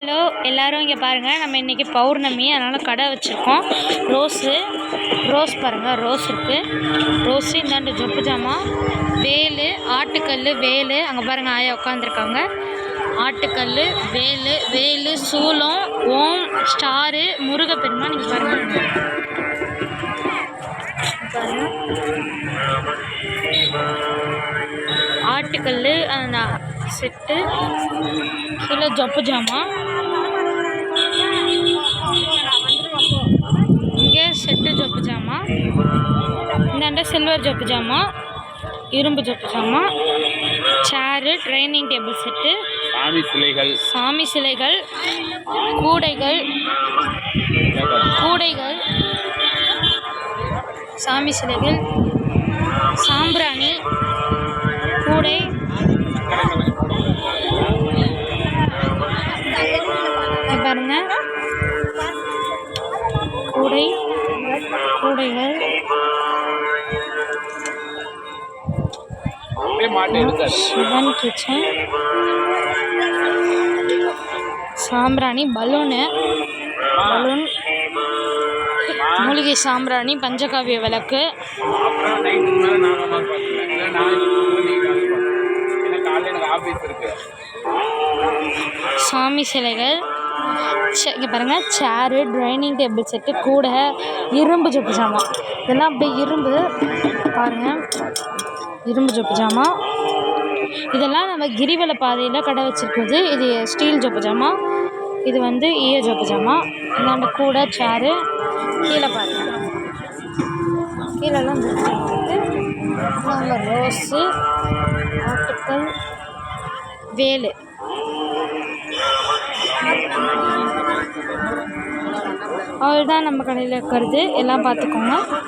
Hello எல்லோரும் இங்கே பாருங்கள், நம்ம இன்றைக்கி பௌர்ணமி, அதனால் கடை வச்சுருக்கோம். ரோஸ் பாருங்கள், ரோஸ் இருக்குது. ரோஸு இந்தாண்டு சொப்பு ஜாமான், வேலு, ஆட்டுக்கல், வேலு, அங்கே பாருங்கள் ஆயா உட்காந்துருக்காங்க. ஆட்டுக்கல், வேலு, சூலம், ஓம், ஸ்டாரு, முருகப்பெருமான். இங்கே பாருங்கள் ஆட்டுக்கல் அந்த செட்டு, கீழே சொப்பு ஜாமான், இங்கே செட்டு சொப்பு ஜாமான், இந்தாண்ட சில்வர் சொப்பு ஜாமான், இரும்பு சொப்பு ஜாமான், சேரு, ட்ரைனிங் டேபிள் செட்டு, சாமி சிலைகள், கூடைகள், சாமி சிலைகள், சாம்பிராணி, கூடை, பாருங்க கூடைகள், சிவன் கிச்சன், சாம்பிராணி, பலூன், மூலிகை சாம்பிராணி, பஞ்சகாவிய விளக்கு, சாமி சிலைகள், இங்கே பாருங்கள் சேரு, டைனிங் டேபிள் செட்டு, கூடை, இரும்பு சொப்பு ஜாமான். இதெல்லாம் அப்படியே இரும்பு பாருங்கள், இரும்பு சொப்பு ஜாமான். இதெல்லாம் நம்ம கிரிவல பாதையில் கடை வச்சுருக்குது. இது ஸ்டீல் சொப்பு ஜாமான், இது வந்து ஈய சொப்பு ஜாமான். இந்தாண்ட கூடை, சேரு, கீழே பாருங்கள், கீழெல்லாம் நாங்கள் ரோஸு, ஆட்டுக்கல், வேலு. அவ்வளோதான் நம்ம கடையில் இருக்கிறது. எல்லாம் பார்த்துக்கோங்க.